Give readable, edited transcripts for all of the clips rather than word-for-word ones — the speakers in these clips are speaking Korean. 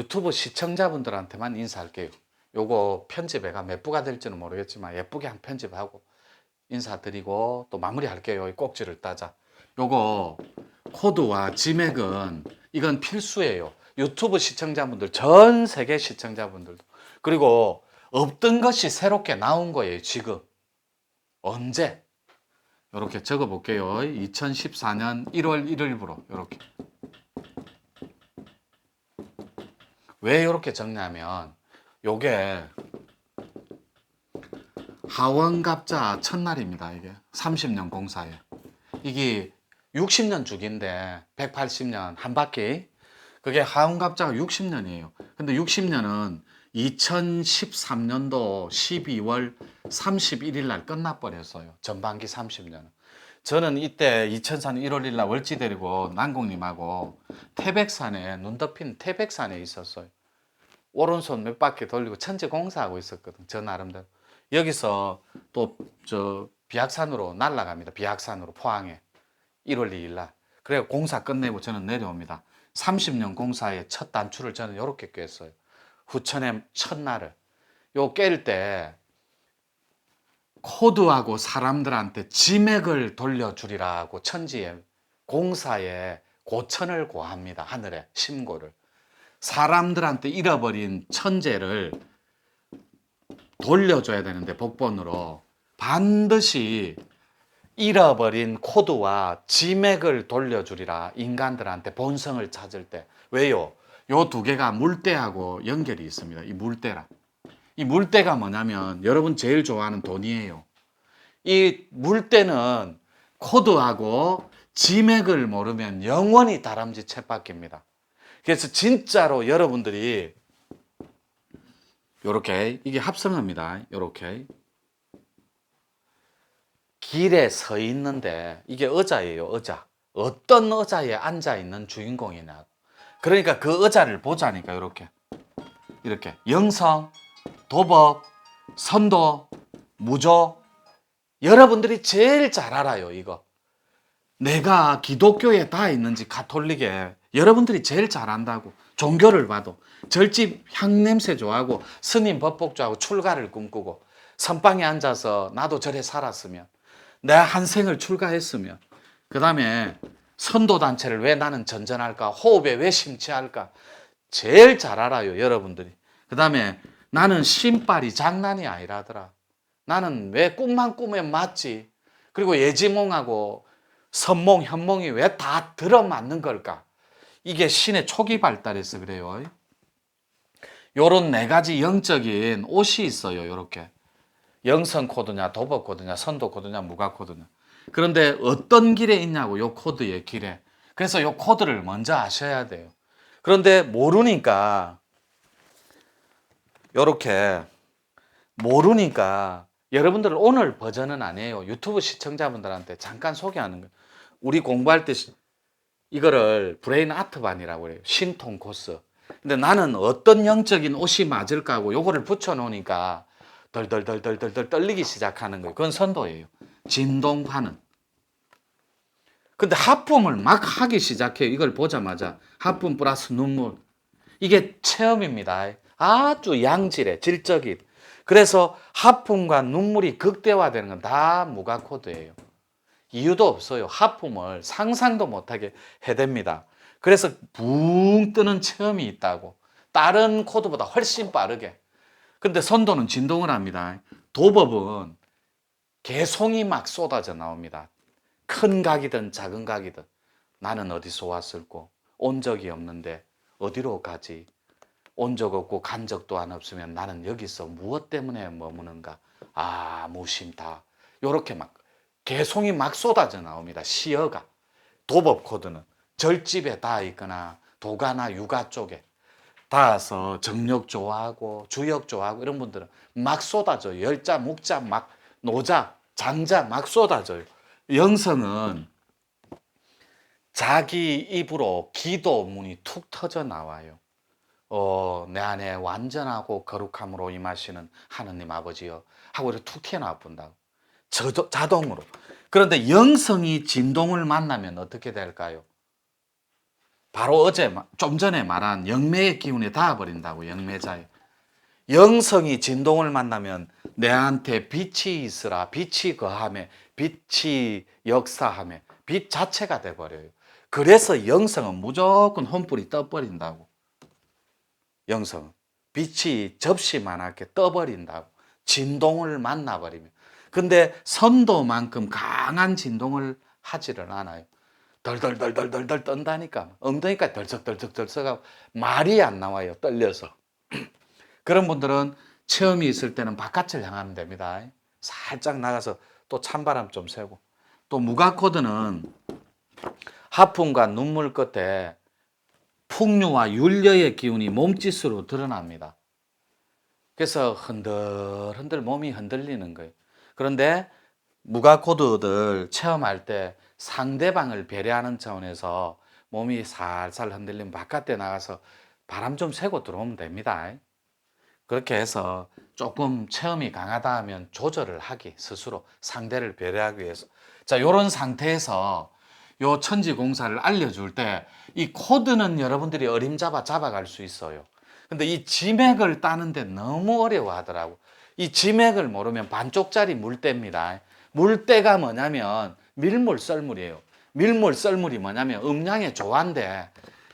유튜브 시청자분들한테만 인사할게요. 요거 편집해가 몇 부가 될지는 모르겠지만 예쁘게 한 편집하고 인사드리고 또 마무리할게요. 이 꼭지를 따자. 요거 코드와 지맥은 이건 필수예요. 유튜브 시청자분들, 전 세계 시청자분들도. 그리고 없던 것이 새롭게 나온 거예요. 지금 언제? 이렇게 적어 볼게요. 2014년 1월 1일부로 이렇게. 왜 이렇게 적냐면 요게 하원갑자 첫날입니다. 이게 30년 공사에. 이게 60년 주기인데 180년 한 바퀴. 그게 하원갑자가 60년이에요. 근데 60년은 2013년도 12월 31일 날 끝나버렸어요. 전반기 30년은. 저는 이때 2004년 1월 1일 날 월지 데리고 난공님하고 태백산에, 눈 덮인 태백산에 있었어요. 오른손 몇 바퀴 돌리고 천체 공사하고 있었거든. 저 나름대로. 여기서 또 저 비악산으로 날아갑니다. 비악산으로 포항에 1월 2일 날. 그래 공사 끝내고 저는 내려옵니다. 30년 공사의 첫 단추를 저는 이렇게 꿰었어요. 후천의 첫날을. 요 깰 때 코드하고 사람들한테 지맥을 돌려주리라고 천지에 공사에 고천을 고합니다. 하늘에 심고를. 사람들한테 잃어버린 천재를 돌려줘야 되는데 복본으로 반드시 잃어버린 코드와 지맥을 돌려주리라. 인간들한테 본성을 찾을 때. 왜요? 요 두 개가 물대하고 연결이 있습니다. 이 물대라. 이 물대가 뭐냐면 여러분 제일 좋아하는 돈이에요. 이 물대는 코드하고 지맥을 모르면 영원히 다람쥐 쳇바퀴입니다. 그래서 진짜로 여러분들이 요렇게 이게 합성어입니다. 요렇게 길에 서 있는데 이게 의자예요. 의자. 어떤 의자에 앉아 있는 주인공이냐. 그러니까 그 의자를 보자니까 이렇게 영성, 도법, 선도, 무조. 여러분들이 제일 잘 알아요. 이거. 내가 기독교에 다 있는지 가톨릭에 여러분들이 제일 잘 안다고. 종교를 봐도 절집 향냄새 좋아하고 스님 법복 좋아하고 출가를 꿈꾸고 선방에 앉아서 나도 저래 살았으면 내가 한 생을 출가했으면 그 다음에 선도단체를 왜 나는 전전할까? 호흡에 왜 심취할까? 제일 잘 알아요. 여러분들이. 그 다음에 나는 신발이 장난이 아니라더라. 나는 왜 꿈만 꾸면 맞지? 그리고 예지몽하고 선몽, 현몽이 왜 다 들어맞는 걸까? 이게 신의 초기 발달에서 그래요. 요런 네 가지 영적인 옷이 있어요. 요렇게. 영성 코드냐, 도법 코드냐, 선도 코드냐, 무가 코드냐. 그런데 어떤 길에 있냐고, 요 코드의 길에. 그래서 요 코드를 먼저 아셔야 돼요. 그런데 모르니까, 요렇게, 모르니까, 여러분들 오늘 버전은 아니에요. 유튜브 시청자분들한테 잠깐 소개하는 거예요. 우리 공부할 때 이거를 브레인 아트반이라고 그래요. 신통 코스. 근데 나는 어떤 영적인 옷이 맞을까 하고 요거를 붙여놓으니까 덜덜덜덜덜 떨리기 시작하는 거예요. 그건 선도예요. 진동하는. 근데 하품을 막 하기 시작해요. 이걸 보자마자 하품 플러스 눈물. 이게 체험입니다. 아주 양질의 질적인. 그래서 하품과 눈물이 극대화되는 건 다 무가 코드예요. 이유도 없어요. 하품을 상상도 못하게 해댑니다. 그래서 붕 뜨는 체험이 있다고. 다른 코드보다 훨씬 빠르게. 근데 선도는 진동을 합니다. 도법은 개송이 막 쏟아져 나옵니다. 큰 각이든 작은 각이든 나는 어디서 왔을꼬? 온 적이 없는데 어디로 가지? 온 적 없고 간 적도 안 없으면 나는 여기서 무엇 때문에 머무는가? 아, 무심다. 요렇게 막 개송이 막 쏟아져 나옵니다. 시어가. 도법 코드는 절집에 닿아 있거나 도가나 육아 쪽에 닿아서 정력 좋아하고 주역 좋아하고 이런 분들은 막 쏟아져요. 열자, 묵자, 막 노자, 장자 막 쏟아져요. 영성은 자기 입으로 기도문이 툭 터져 나와요. 내 안에 완전하고 거룩함으로 임하시는 하느님 아버지여 하고 이렇게 툭 튀어나와 본다고. 자동으로. 그런데 영성이 진동을 만나면 어떻게 될까요? 바로 좀 전에 말한 영매의 기운에 닿아버린다고. 영매자에 영성이 진동을 만나면 내한테 빛이 있으라. 빛이 거하며 빛이 역사하며 빛 자체가 돼버려요. 그래서 영성은 무조건 혼불이 떠버린다고. 영성은 빛이 접시만하게 떠버린다고. 진동을 만나버리면. 근데 선도만큼 강한 진동을 하지를 않아요. 덜덜덜덜덜 떤다니까. 엉덩이까지 덜썩덜썩덜썩하고 말이 안 나와요. 떨려서. 그런 분들은 체험이 있을 때는 바깥을 향하면 됩니다. 살짝 나가서 또 찬바람 좀 쐬고. 또 무가코드는 하품과 눈물 끝에 풍류와 윤려의 기운이 몸짓으로 드러납니다. 그래서 흔들흔들 몸이 흔들리는 거예요. 그런데 무가코드들 체험할 때 상대방을 배려하는 차원에서 몸이 살살 흔들리면 바깥에 나가서 바람 좀 쐬고 들어오면 됩니다. 그렇게 해서 조금 체험이 강하다 하면 조절을 하기, 스스로 상대를 배려하기 위해서. 자, 요런 상태에서 요 천지공사를 알려줄 때 이 코드는 여러분들이 잡아갈 수 있어요. 근데 이 지맥을 따는데 너무 어려워하더라고. 이 지맥을 모르면 반쪽짜리 물대입니다. 물대가 뭐냐면 밀물썰물이에요. 밀물썰물이 뭐냐면 음양의 조화인데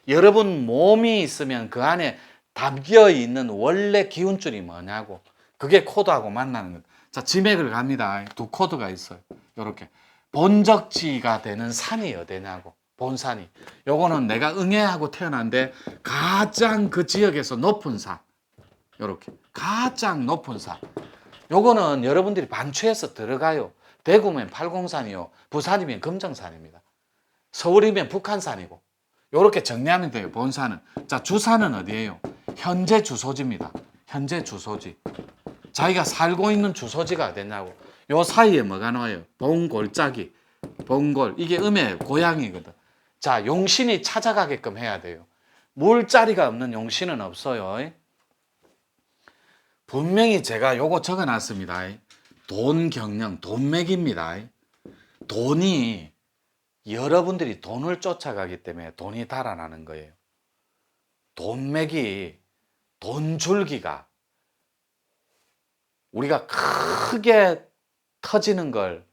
여러분 몸이 있으면 그 안에 담겨 있는 원래 기운줄이 뭐냐고. 그게 코드하고 만나는 거예요. 자, 지맥을 갑니다. 두 코드가 있어요. 요렇게. 본적지가 되는 산이 어디냐고. 본산이. 요거는 내가 응애하고 태어난데 가장 그 지역에서 높은 산. 요렇게. 가장 높은 산. 요거는 여러분들이 반추해서 들어가요. 대구면 팔공산이요. 부산이면 금정산입니다. 서울이면 북한산이고. 요렇게 정리하면 돼요. 본산은. 자, 주산은 어디예요? 현재 주소지입니다. 현재 주소지. 자기가 살고 있는 주소지가 어디냐고. 요 사이에 뭐가 나와요? 봉골짜기. 봉골. 이게 음의 고향이거든. 자, 용신이 찾아가게끔 해야 돼요. 물자리가 없는 용신은 없어요. 분명히 제가 요거 적어놨습니다. 돈 경영, 돈맥입니다. 돈이 여러분들이 돈을 쫓아가기 때문에 돈이 달아나는 거예요. 돈맥이, 돈줄기가 우리가 크게 터지는 걸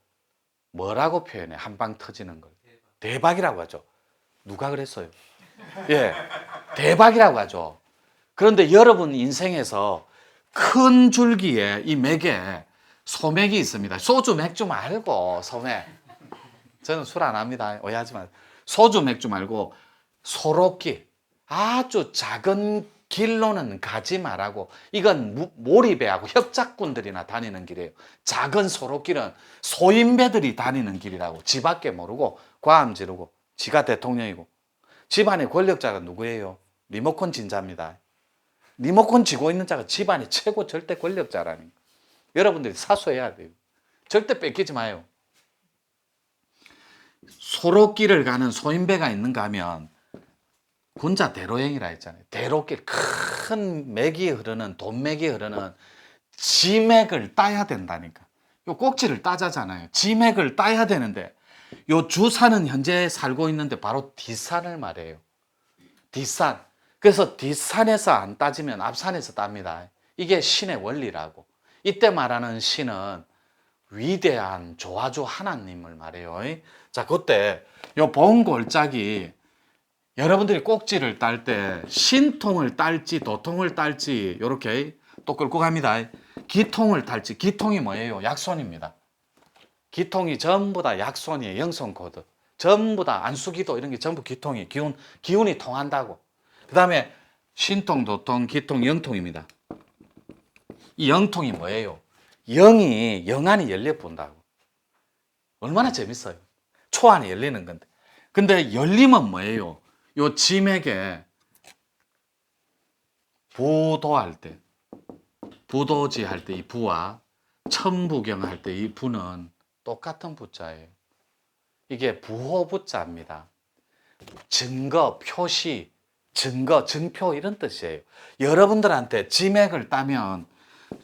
뭐라고 표현해? 한 방 터지는 걸. 대박이라고 하죠. 누가 그랬어요? 예, 대박이라고 하죠. 그런데 여러분 인생에서 큰 줄기에 이 맥에 소맥이 있습니다. 소주 맥주 말고 소맥. 저는 술 안 합니다. 오해하지 마세요. 소주 맥주 말고 소록길. 아주 작은 길로는 가지 말라고. 이건 몰입배하고 협작꾼들이나 다니는 길이에요. 작은 소록길은 소인배들이 다니는 길이라고. 지밖에 모르고 과암 지르고 지가 대통령이고. 집안의 권력자가 누구예요? 리모컨 진자입니다. 리모컨 쥐고 있는 자가 집안의 최고 절대 권력자라니. 여러분들이 사소해야 돼요. 절대 뺏기지 마요. 소록길을 가는 소인배가 있는가 하면 군자 대로행이라 했잖아요. 대로길, 큰 맥이 흐르는, 돈맥이 흐르는 지맥을 따야 된다니까. 요 꼭지를 따자잖아요. 지맥을 따야 되는데 요 주산은 현재 살고 있는데 바로 뒷산을 말해요. 뒷산. 그래서 뒷산에서 안 따지면 앞산에서 땁니다. 이게 신의 원리라고. 이때 말하는 신은 위대한 조화주 하나님을 말해요. 자, 그때 요 봉골짝이 여러분들이 꼭지를 딸 때 신통을 딸지 도통을 딸지 요렇게 또 끌고 갑니다. 기통을 딸지. 기통이 뭐예요? 약손입니다. 기통이 전부 다 약손이에요. 영손 코드. 전부 다 안수기도 이런 게 전부 기통이 기운이 통한다고. 그 다음에 신통, 도통, 기통, 영통입니다. 이 영통이 뭐예요? 영이 영안이 열려 본다고. 얼마나 재밌어요. 초안이 열리는 건데. 근데 열림은 뭐예요? 요 지맥에 부도할 때, 부도지 할 때 이 부와 천부경 할 때 이 부는 똑같은 부자예요. 이게 부호부자입니다. 증거, 표시, 증거, 증표 이런 뜻이에요. 여러분들한테 지맥을 따면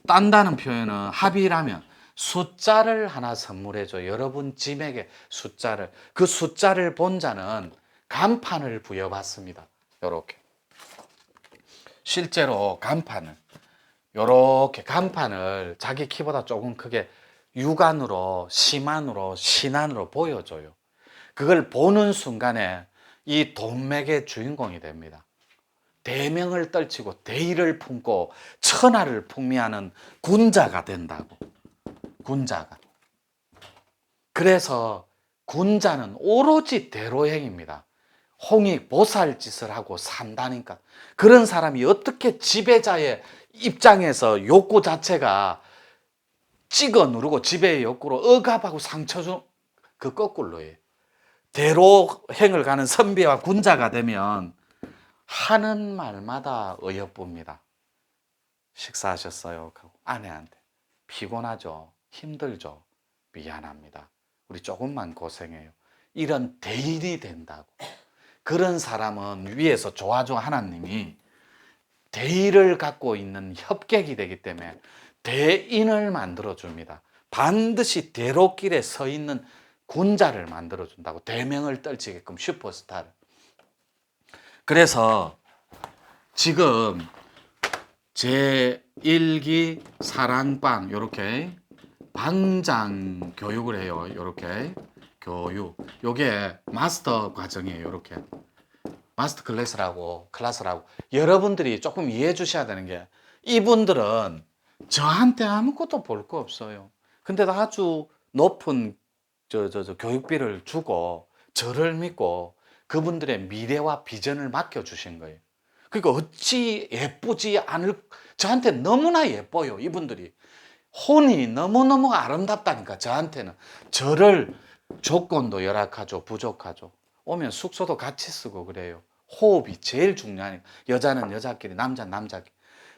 딴다는 표현은 합의라면 숫자를 하나 선물해줘. 여러분 지맥의 숫자를. 그 숫자를 본 자는 간판을 부여받습니다. 요렇게. 실제로 간판을 요렇게 간판을 자기 키보다 조금 크게 육안으로 심안으로 신안으로 보여줘요. 그걸 보는 순간에 이 돈맥의 주인공이 됩니다. 대명을 떨치고 대의를 품고 천하를 풍미하는 군자가 된다고. 군자가. 그래서 군자는 오로지 대로행입니다. 홍익 보살짓을 하고 산다니까. 그런 사람이 어떻게 지배자의 입장에서 욕구 자체가 찍어 누르고 지배의 욕구로 억압하고 상처 준 그 거꾸로예요. 대로행을 가는 선비와 군자가 되면 하는 말마다 어여쁩니다. 식사하셨어요? 아내한테. 피곤하죠? 힘들죠? 미안합니다. 우리 조금만 고생해요. 이런 대인이 된다고. 그런 사람은 위에서 조아조 하나님이 대의를 갖고 있는 협객이 되기 때문에 대인을 만들어줍니다. 반드시 대로길에 서 있는 군자를 만들어준다고. 대명을 떨치게끔 슈퍼스타를. 그래서 지금 제1기 사랑방 이렇게 방장 교육을 해요. 이렇게 교육. 요게 마스터 과정이에요. 이렇게 마스터 클래스라고 여러분들이 조금 이해해 주셔야 되는 게 이분들은 저한테 아무것도 볼 거 없어요. 근데도 아주 높은 교육비를 주고 저를 믿고 그분들의 미래와 비전을 맡겨주신 거예요. 그러니까 어찌 예쁘지 않을, 저한테 너무나 예뻐요. 이분들이 혼이 너무너무 아름답다니까. 저한테는 저를 조건도 열악하죠. 부족하죠. 오면 숙소도 같이 쓰고 그래요. 호흡이 제일 중요하니까. 여자는 여자끼리, 남자는 남자끼리.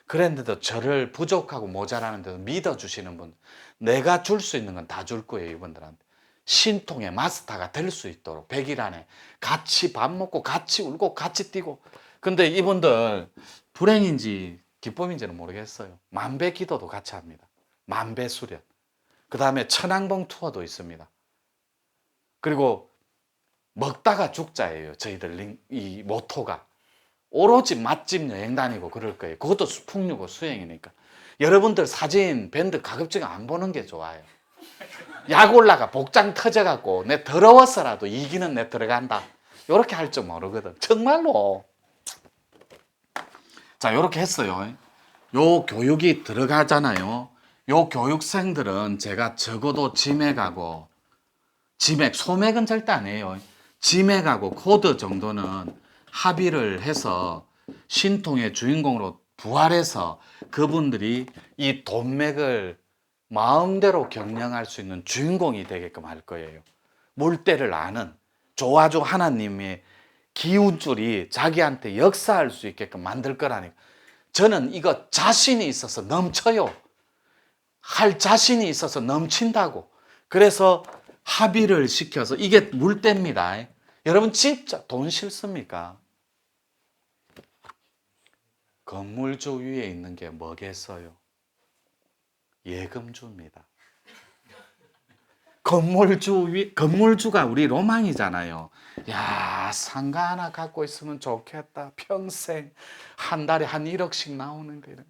그랬는데도 저를 부족하고 모자라는데도 믿어주시는 분, 내가 줄 수 있는 건 다 줄 거예요. 이분들한테. 신통의 마스터가 될 수 있도록 100일 안에 같이 밥 먹고 같이 울고 같이 뛰고. 근데 이분들 불행인지 기쁨인지는 모르겠어요. 만배 기도도 같이 합니다. 만배 수련. 그 다음에 천왕봉 투어도 있습니다. 그리고 먹다가 죽자예요. 저희들 이 모토가. 오로지 맛집 여행 다니고 그럴 거예요. 그것도 풍류고 수행이니까. 여러분들 사진, 밴드 가급적 안 보는 게 좋아요. 약 올라가 복장 터져갖고 내 더러워서라도 이기는 내 들어간다. 요렇게 할 줄 모르거든. 정말로. 자, 요렇게 했어요. 요 교육이 들어가잖아요. 요 교육생들은 제가 적어도 지맥하고, 소맥은 절대 안 해요. 지맥하고 코드 정도는 합의를 해서 신통의 주인공으로 부활해서 그분들이 이 돈맥을 마음대로 경영할 수 있는 주인공이 되게끔 할 거예요. 물때를 아는 조아조 하나님의 기운줄이 자기한테 역사할 수 있게끔 만들 거라니까. 저는 이거 자신이 있어서 넘쳐요. 할 자신이 있어서 넘친다고. 그래서 합의를 시켜서 이게 물때입니다. 여러분 진짜 돈 싫습니까? 건물주 위에 있는 게 뭐겠어요? 예금주입니다. 건물주가 우리 로망이잖아요. 야, 상가 하나 갖고 있으면 좋겠다. 평생 한 달에 한 1억씩 나오는 거 이런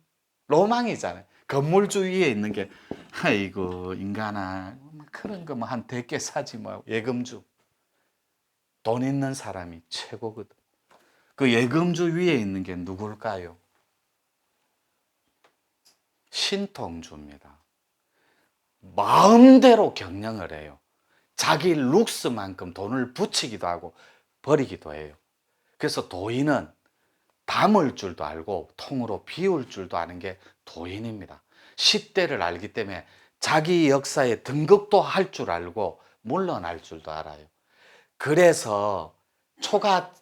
로망이잖아요. 건물주 위에 있는 게 아이고 인간아 그런 거 뭐 한 100개 사지 뭐. 예금주. 돈 있는 사람이 최고거든. 그 예금주 위에 있는 게 누굴까요? 신통주입니다. 마음대로 경영을 해요. 자기 룩스만큼 돈을 붙이기도 하고 버리기도 해요. 그래서 도인은 담을 줄도 알고 통으로 비울 줄도 아는 게 도인입니다. 시대를 알기 때문에 자기 역사에 등극도 할 줄 알고 물러날 줄도 알아요. 그래서 초가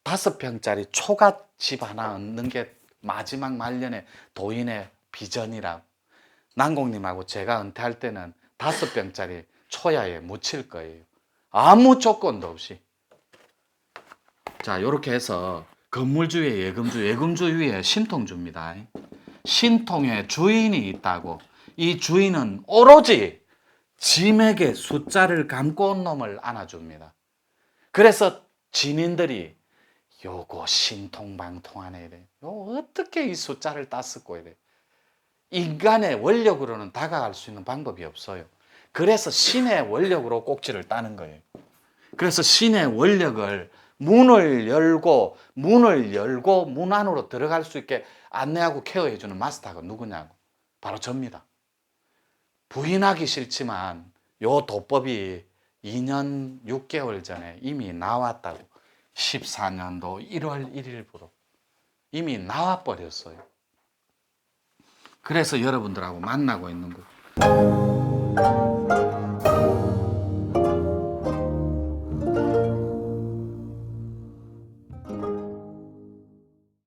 5평짜리 초가집 하나 얻는 게 마지막 말년에 도인의 비전이라고. 난공님하고 제가 은퇴할 때는 5평짜리 초야에 묻힐 거예요. 아무 조건도 없이. 자, 이렇게 해서 건물주 위에 예금주, 예금주 위에 신통주입니다. 신통에 주인이 있다고. 이 주인은 오로지 짐에게 숫자를 감고 온 놈을 안아줍니다. 그래서 진인들이 요거 신통방통하네 이래. 요 어떻게 이 숫자를 땄을꼬 이래. 인간의 원력으로는 다가갈 수 있는 방법이 없어요. 그래서 신의 원력으로 꼭지를 따는 거예요. 그래서 신의 원력을 문을 열고 문 안으로 들어갈 수 있게 안내하고 케어해주는 마스터가 누구냐고. 바로 접니다. 부인하기 싫지만 요 도법이 2년 6개월 전에 이미 나왔다고. 14년도 1월 1일부로 이미 나와버렸어요. 그래서 여러분들하고 만나고 있는 거예요.